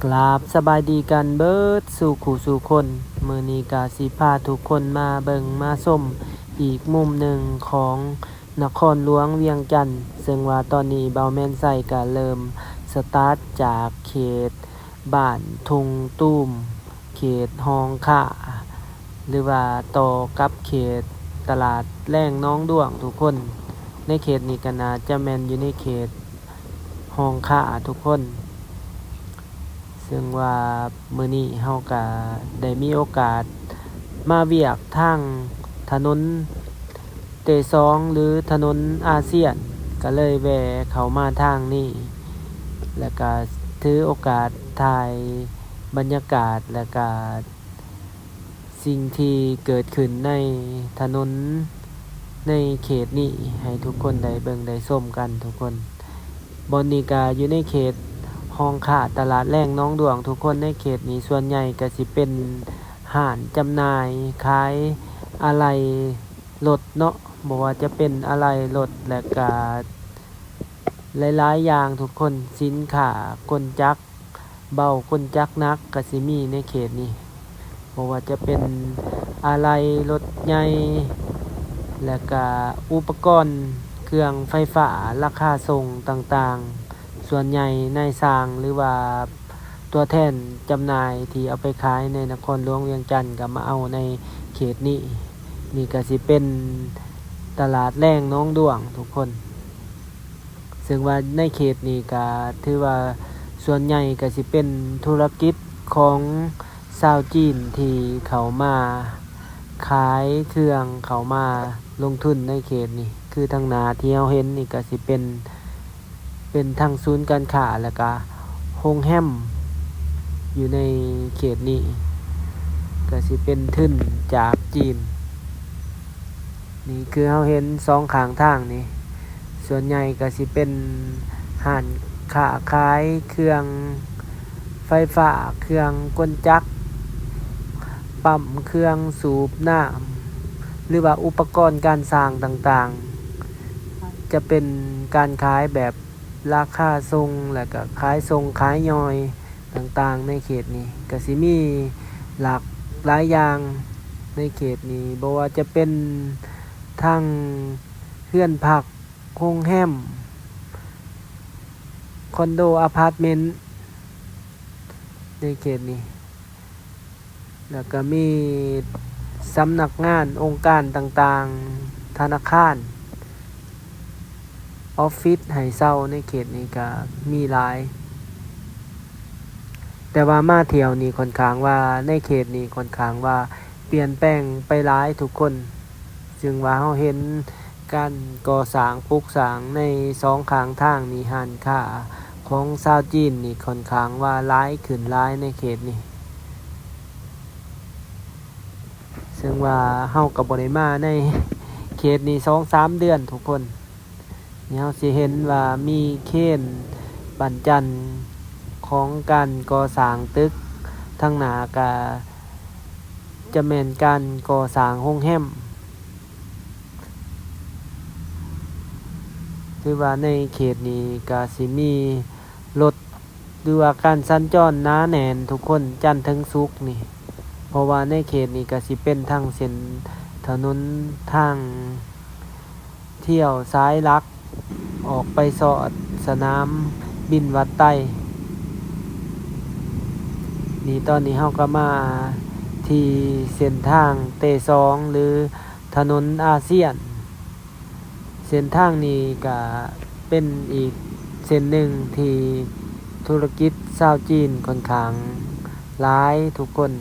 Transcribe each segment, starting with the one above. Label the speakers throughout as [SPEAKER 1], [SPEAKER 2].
[SPEAKER 1] กราบสบายดีกันเบิดสู่ขู่สู่คนมื้อนี้ก็สิพาทุกคนมาเบิ่งมาชมอีกมุมหนึ่งของนครหลวงเวียงจันทน์ซึ่งว่าตอนนี้เบาแม่นไส้ก็เริ่มสตาร์ตจากเขตบ้านทุงตุ้มเขตฮองค่าหรือว่าต่อกับเขตตลาดแรงน้องด้วงทุกคนในเขตนี้ก็น่าจะแม่นอยู่ในเขตฮองค่าทุกคนซึ่งว่ามื้อนี้เฮาก็ได้มีโอกาสมาเวียกทางถนนเตซองหรือถนนอาเซียนก็เลยแวะเข้ามาทางนี้แล้วก็ถือโอกาสถ่ายบรรยากาศแล้วก็สิ่งที่เกิดขึ้นในถนนในเขตนี้ให้ทุกคนได้เบิ่งได้ชมกันทุกคนบอนนี้ก็อยู่ในเขตห้องค่าตลาดแรงน้องดวงทุกคนในเขตนี้ส่วนใหญ่ก็สิเป็นห้านจำหน่ายขายอะไหล่รถเนาะบ่ว่าจะเป็นอะไหล่รถและก็หลายๆอย่างทุกคนสินค้ากลจักรเบากลจักรหนักก็สิมีในเขตนี้บ่ว่าจะเป็นอะไหล่รถใหญ่และก็อุปกรณ์เครื่องไฟฟ้าราคาส่งต่างๆส่วนใหญ่นายสร้างหรือว่าตัวแทนจำหน่ายที่เอาไปขายในนครหลวงเวียงจันทน์ก็มาเอาในเขตนี้นี่ก็สิเป็นตลาดแรงน้องด้วงทุกคนซึ่งว่าในเขตนี้ก็ถือว่าส่วนใหญ่ก็สิเป็นธุรกิจของชาวจีนที่เขามาขายเครื่องเขามาลงทุนในเขตนี้คือทางหน้าที่เราเห็นนี่ก็สิเป็นทางศูนย์การค้าแล้วก็โรงแรมอยู่ในเขตนี้ก็สิเป็นทุนจากจีนนี่คือเราเห็นสองข้างทางนี่ส่วนใหญ่ก็สิเป็นห้านค้าขายเครื่องไฟฟ้าเครื่องกลจักรปั๊มเครื่องสูบน้ำหรือว่าอุปกรณ์การสร้างต่างๆจะเป็นการขายแบบราคาทรงแล้วก็ขายทรงขายย่อยต่างๆในเขตนี้ก็สิมีหลากหลายอย่างในเขตนี้บ่ว่าจะเป็นทั้งเรือนพักโรงแรมคอนโดอพาร์ตเมนต์ในเขตนี้แล้วก็มีสำนักงานองค์การต่างๆธนาคารออฟฟิศให้เช่าในเขตนี้ก็มีหลายแต่ว่ามาเที่ยวนี้ค่อนข้างว่าในเขตนี้ค่อนข้างว่าเปลี่ยนแปลงไปหลายทุกคนจึงว่าเราเห็นการก่อสร้างปลูกสร้างในสองข้างทางนี้ร้านค้าของชาวจีนนี่ค่อนข้างว่าหลายขึ้นหลายในเขตนี้ซึ่งว่าเฮาก็บ่ได้มาในเขตนี้ 2-3 เดือนทุกคนนี่เราสิเห็นว่ามีเขตบั่นจันทน์ของการก่อสร้างตึกทางหน้าก็จะแม่นการก่อสร้างโรงแรมหรือว่าในเขตนี้ก็สิมีรถหรือว่าการสัญจรหนาแน่นทุกคนจันทร์ถึงศุกร์นี่เพราะว่าในเขตนี้ก็สิเป็นทางเส้นถนนทางเที่ยวซ้ายลักออกไปสอดสนามบินวัดไต้นี่ตอนนี้เฮาก็มาที่เส้นทางเตซองหรือถนนอาเซียนเส้นทางนี้ก็เป็นอีกเส้นหนึ่งที่ธุรกิจชาวจีนค่อนข้างหลายทุกคน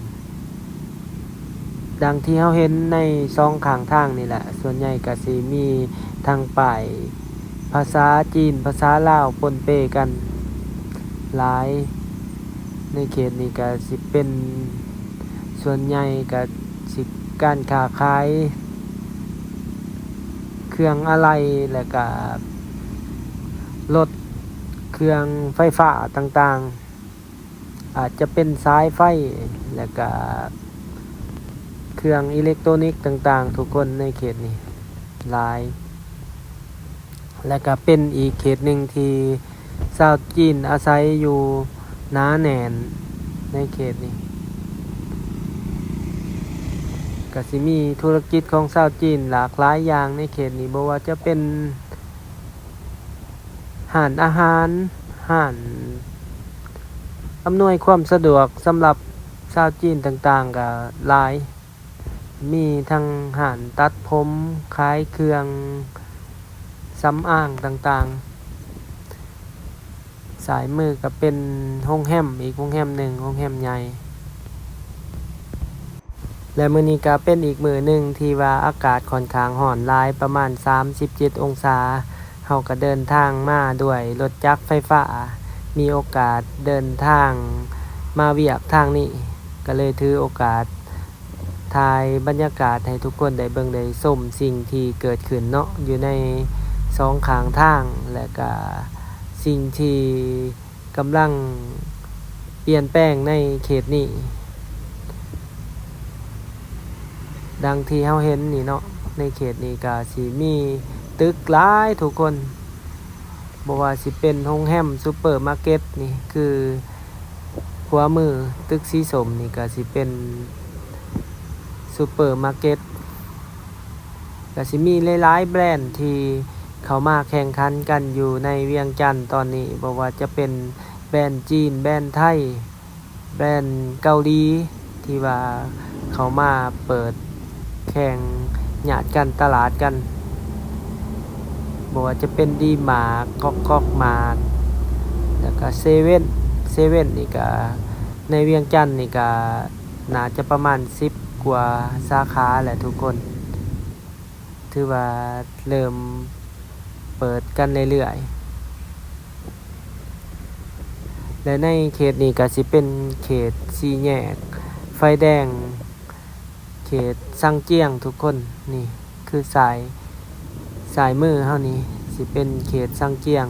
[SPEAKER 1] ดังที่เราเห็นในสองข้างทางนี่แหละส่วนใหญ่ก็สิมีทางป้ายภาษาจีนภาษาลาวปนเปกันหลายในเขตนี้ก็สิเป็นส่วนใหญ่ก็สิการค้าขายเครื่องอะไหล่และก็รถเครื่องไฟฟ้าต่างๆอาจจะเป็นสายไฟและก็เครื่องอิเล็กทรอนิกส์ต่างๆทุกคนในเขตนี้หลายและก็เป็นอีกเขตหนึ่งที่ชาวจีนอาศัยอยู่ หนาแน่นในเขตนี้ก็สิมีธุรกิจของชาวจีนหลากหลายอย่างในเขตนี้บ่ว่าจะเป็นร้านอาหารร้านอำนวยความสะดวกสำหรับชาวจีนต่างๆก็หลายมีทั้งร้านตัดผมขายเครื่องสำอางต่างๆสายมือก็เป็นโรงแรมอีกโรงแรมหนึ่งโรงแรมใหญ่และมื้อนี้ก็เป็นอีกมื้อหนึ่งที่ว่าอากาศค่อนข้างร้อนหลายประมาณ37องศาเฮาก็เดินทางมาด้วยรถจักรไฟฟ้ามีโอกาสเดินทางมาเวียกทางนี้ก็เลยถือโอกาสถ่ายบรรยากาศให้ทุกคนได้เบิ่งได้ชมสิ่งที่เกิดขึ้นเนาะอยู่ในสองข้างทางและก็สิ่งที่กำลังเปลี่ยนแปลงในเขตนี้ดังที่เฮาเห็นนี่เนาะในเขตนี้ก็สิมีตึกหลายทุกคนบ่ว่าสิเป็นโรงแรมซุปเปอร์มาร์เก็ตนี่คือขวามือตึกสีส้มนี่ก็สิเป็นซุปเปอร์มาร์เก็ตก็สิมีหลายๆแบรนด์ที่เข้ามาแข่งขันกันอยู่ในเวียงจันทน์ตอนนี้บ่ว่าจะเป็นแบรนด์จีนแบรนด์ไทยแบรนด์เกาหลีที่ว่าเข้ามาเปิดแข่งหยาดกันตลาดกันบ่ว่าจะเป็นดีมาร์กก๊อกมาร์กแล้วก็เซเว่นนี่ก็ในเวียงจันทน์นี่ก็น่าจะประมาณ10กว่าสาขาแหละทุกคนถือว่าเริ่มเปิดกันเรื่อยๆและในเขตนี้ก็สิเป็นเขตสี่แยกไฟแดงเขตซังเจียงทุกคนนี่คือสายมือเฮานี่สิเป็นเขตซังเจียง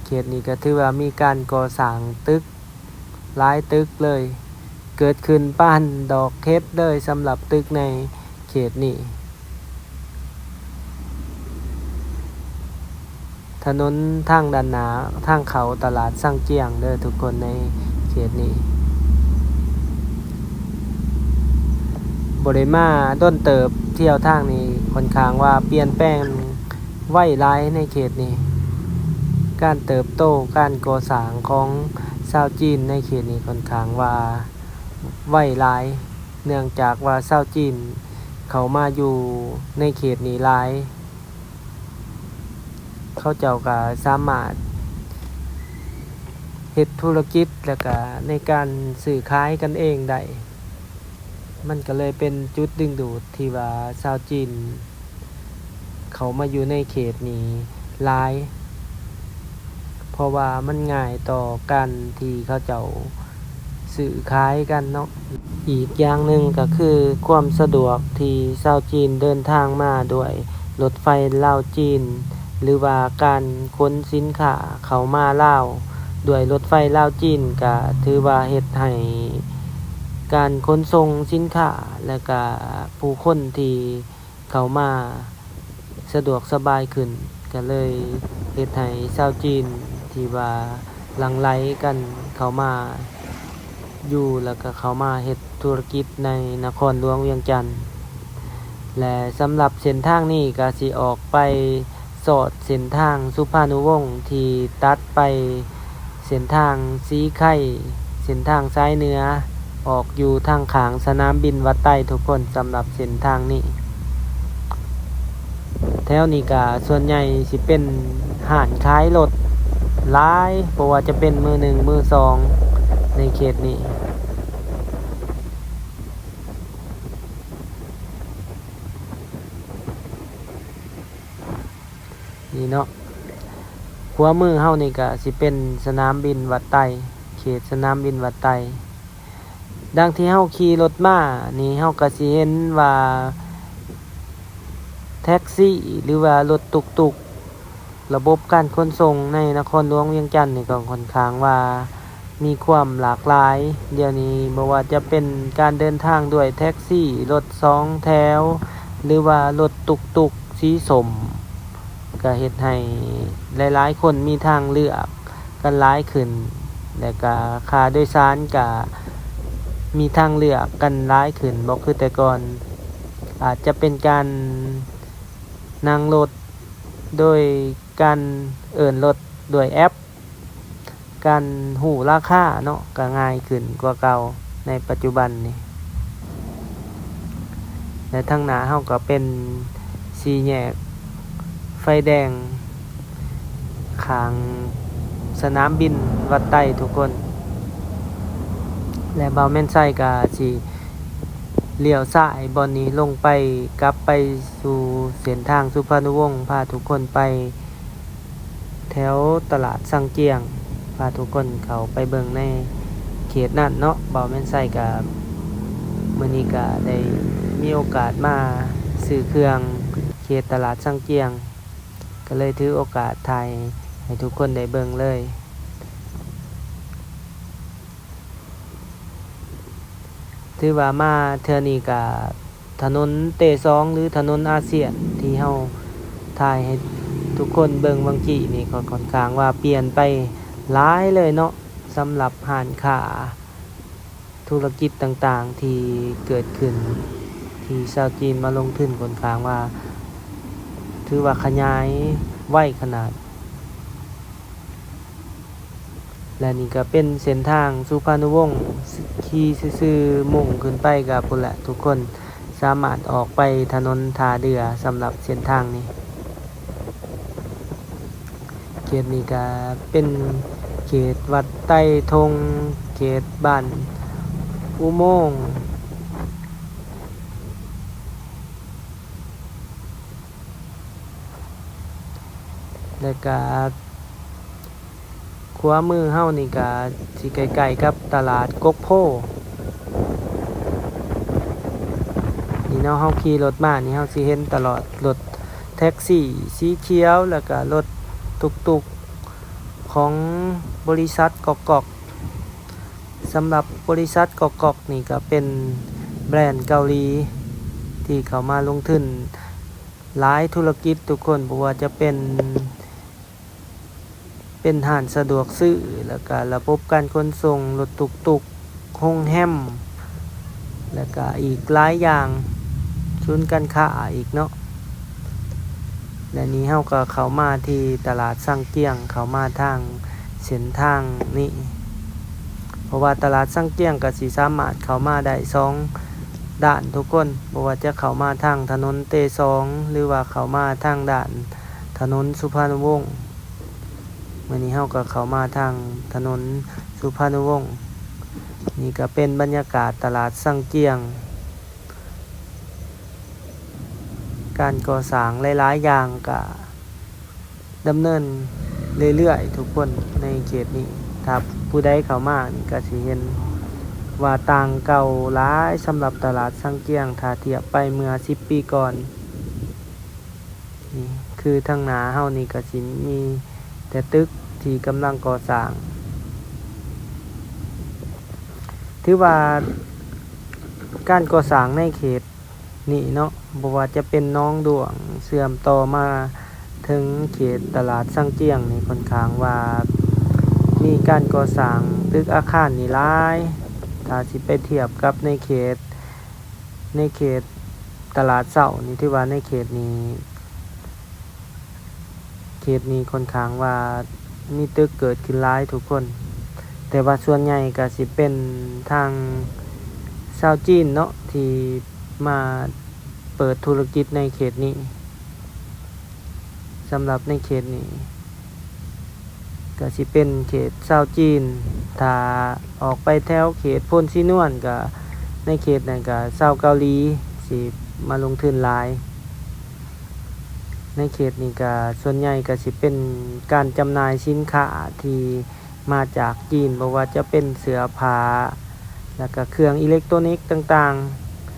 [SPEAKER 1] เขตนี้ก็ถือว่ามีการก่อสร้างตึกหลายตึกเลยเกิดขึ้นป้านดอกเข็บเลยสำหรับตึกในเขตนี้ถนนทางด้านหน้าทางเขาตลาดซังเจียงเด้อทุกคนในเขตนี้บ่ได้มาด้นเติบเที่ยวทางนี้ค่อนข้างว่าเปลี่ยนแปลงไวหลายในเขตนี้การเติบโตการก่อสร้างของชาวจีนในเขตนี้ค่อนข้างว่าไวหลายเนื่องจากว่าชาวจีนเขามาอยู่ในเขตนี้หลายเขาเจ้าก็สามารถเฮ็ดธุรกิจแล้วก็ในการซื้อขายกันเองได้มันก็เลยเป็นจุดดึงดูดที่ว่าชาวจีนเขามาอยู่ในเขตนี้หลายเพราะว่ามันง่ายต่อการที่เขาเจ้าซื้อขายกันเนาะอีกอย่างหนึ่งก็คือความสะดวกที่ชาวจีนเดินทางมาด้วยรถไฟลาวจีนหรือว่าการขนสินค้าเข้ามาลาวด้วยรถไฟลาวจีนก็ถือว่าเฮ็ดให้การขนส่งสินค้าและก็ผู้คนที่เข้ามาสะดวกสบายขึ้นก็เลยเฮ็ดให้ชาวจีนที่ว่าหลั่งไหลกันเข้ามาอยู่แล้วก็เข้ามาเฮ็ดธุรกิจในนครหลวงเวียงจันทน์และสำหรับเส้นทางนี้ก็สิออกไปสอดเส้นทางสุภานุวงศ์ที่ตัดไปเส้นทางสีไข่เส้นทางซ้ายเหนือออกอยู่ทางข้างสนามบินวัดใต้ทุกคนสำหรับเส้นทางนี้แถวนี้ก็ส่วนใหญ่สิเป็นห้านขายรถหลายบ่ว่าจะเป็นมือ1มือ2ในเขตนี้นี่เนาะขวามือเฮานี่ก็สิเป็นสนามบินวัดใต้เขตสนามบินวัดใต้ดังที่เฮาขี่รถมานี่เฮาก็สิเห็นว่าแท็กซี่หรือว่ารถตุกๆระบบการขนส่งในนครหลวงเวียงจันทน์นี่ก็ค่อนข้างว่ามีความหลากหลายเดี๋ยวนี้บ่ว่าจะเป็นการเดินทางด้วยแท็กซี่รถ2แถวหรือว่ารถตุกๆสีส้มก็เฮ็ดให้หลายๆคนมีทางเลือกกันหลายขึ้น และก็ค่าโดยสารก็มีทางเลือกกันหลายขึ้นบ่คือแต่ก่อนอาจจะเป็นการนั่งรถโดยการเอิ้นรถด้วยแอปการรู้ราคาเนาะก็ง่ายขึ้นกว่าเก่าในปัจจุบันนี้และทางหน้าเฮาก็เป็นสี่แยกไฟแดงข้างสนามบินวัดไต้ทุกคนและบ่าวแม่นไส้ก็สิเลี้ยวซ้ายบ่อนนี้ลงไปกลับไปสู่เส้นทางสุพรรณวงศ์พาทุกคนไปแถวตลาดสังเจียงพาทุกคนเข้าไปเบิ่งในเขตนั้นเนาะบ่าวแม่นไส้ก็มื้อนี้ก็ได้มีโอกาสมาซื้อเครื่องเขตตลาดสังเจียงก็เลยถือโอกาสถ่ายให้ทุกคนได้เบิ่งเลยถือว่ามาเทื่อนี้ก็ถนนเตซองหรือถนนอาเซียนที่เฮาถ่ายให้ทุกคนเบิ่งบางกี้นี่ก็ค่อนข้างว่าเปลี่ยนไปหลายเลยเนาะสำหรับร้านค้าธุรกิจต่างๆที่เกิดขึ้นที่ชาวจีนมาลงทุนค่อนข้างว่าถือว่าขยายไวขนาดและนี่ก็เป็นเส้นทางสุพรรณวงศ์ขี่ซื่อๆมุ่งขึ้นไปก็พุ่นแหละทุกคนสามารถออกไปถนนท่าเรือสำหรับเส้นทางนี้เขตนี้ก็เป็นเขตวัดไต้ทงเขตบ้านอุโมงค์แล้วก็ขวามือเฮานี่ก็สิใกล้ๆกับตลาดกกโพนี่เนาะเฮาขี่รถมานี่เฮาสิเห็นตลอดรถแท็กซี่สีเขียวแล้วก็รถตุกๆของบริษัทกอกๆสำหรับบริษัทกอกๆนี่ก็เป็นแบรนด์เกาหลีที่เขามาลงทุนหลายธุรกิจทุกคนบ่ว่าจะเป็นห้างสะดวกซื้อแล้วก็ระบบการขนส่งรถตุกๆโรงแรมแล้วก็อีกหลายอย่างศูนย์การค้าอีกเนาะและนี้เฮาก็เข้ามาที่ตลาดสังเกียงเข้ามาทางเส้นทางนี้เพราะว่าตลาดสังเกียงก็สิสามารถเข้ามาได้2ด้านทุกคนบ่ว่าจะเข้ามาทางถนนเตซองหรือว่าเข้ามาทางด้านถนนสุพรรณวงศ์มื้อนี้เฮาก็เข้ามาทางถนนสุพรรณวงศ์นี่ก็เป็นบรรยากาศตลาดสังเกียงการก่อสร้างหลายๆอย่างก็ดำเนินเรื่อยๆทุกคนในเขตนี้ถ้าผู้ใดเข้ามานี่ก็สิเห็นว่าต่างเก่าหลายสำหรับตลาดสังเกียงถ้าเทียบไปเมื่อ10ปีก่อนนี่คือทางหน้าเฮานี่ก็สิมีแต่ตึกที่กำลังก่อสร้างถือว่าการก่อสร้างในเขตนี่เนาะบ่ว่าจะเป็นหนองด้วงเชื่อมต่อมาถึงเขตตลาดสังเจียงนี่ค่อนข้างว่ามีการก่อสร้างตึกอาคารนี่หลายถ้าสิไปเทียบกับในเขตตลาดเช้านี่ที่ว่าในเขตนี้ค่อนข้างว่ามีตึกเกิดขึ้นหลายทุกคนแต่ว่าส่วนใหญ่ก็สิเป็นทางชาวจีนเนาะที่มาเปิดธุรกิจในเขตนี้สำหรับในเขตนี้ก็สิเป็นเขตชาวจีนถ้าออกไปแถวเขตพนซินวนก็ในเขตนั้นก็ชาวเกาหลีสิมาลงทุนหลายในเขตนี้ก็ส่วนใหญ่ก็สิเป็นการจำหน่ายสินค้าที่มาจากจีนบ่ว่าจะเป็นเสื้อผ้าแล้วก็เครื่องอิเล็กทรอนิกส์ต่าง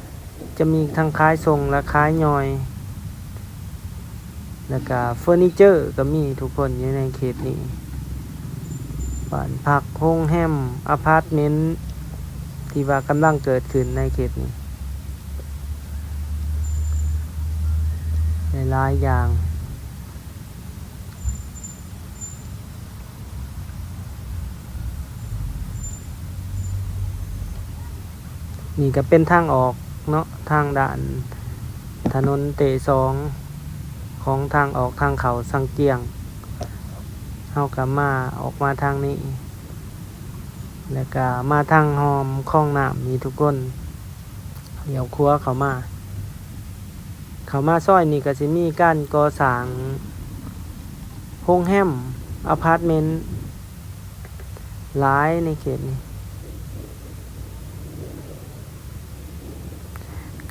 [SPEAKER 1] ๆจะมีทั้งขายส่งและขายย่อยแล้วก็เฟอร์นิเจอร์ก็มีทุกคนอยู่ในเขตนี้บ้านพักโรงแรมอพาร์ตเมนต์ที่ว่ากำลังเกิดขึ้นในเขตนี้หลายๆอย่าง นี่ก็เป็นทางออกเนาะทางด่านถนนเตสองของทางออกทางเขาสังเกียงเฮาก็มาออกมาทางนี้แล้วก็มาทางหอมคลองน้ำนี่ทุกคนเดี๋ยวครัวเข้ามาซอยนี่ก็สิมีการก่อสร้างโรงแรมอพาร์ตเมนต์หลายในเขตนี้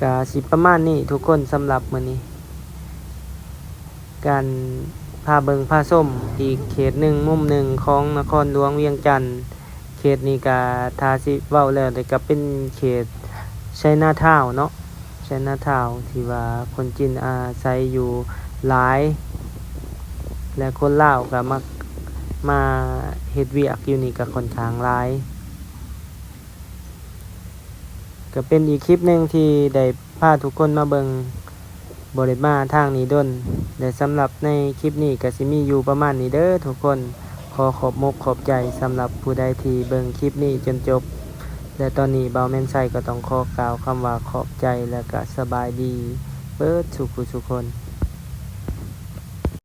[SPEAKER 1] ก็สิประมาณนี้ทุกคนสำหรับมื้อนี้การพาเบิงพาส้มอีกเขตหนึ่งมุมหนึ่งของนครหลวงเวียงจันทน์เขตนี้ก็ทาสิเว้าแล้วแต่ก็เป็นเขตชัยนาทาวน์เนาะชัยนาทาวน์ที่ว่าคนจีนอาศัยอยู่หลายและคนลาวก็มักมาเฮ็ดเวียกอยู่นี่ก็ค่อนข้างหลายก็เป็นอีกคลิปหนึ่งที่ได้พาทุกคนมาเบิงบ่ได้มาทางนี้ดนและสำหรับในคลิปนี้ก็สิมีอยู่ประมาณนี้เด้อทุกคนขอขอบมกขอบใจสำหรับผู้ใดที่เบิงคลิปนี้จนจบและตอนนี้บ่าวแม่นไส้ก็ต้องขอกล่าวคำว่าขอบใจและก็สบายดีเบิดสุขทุกคน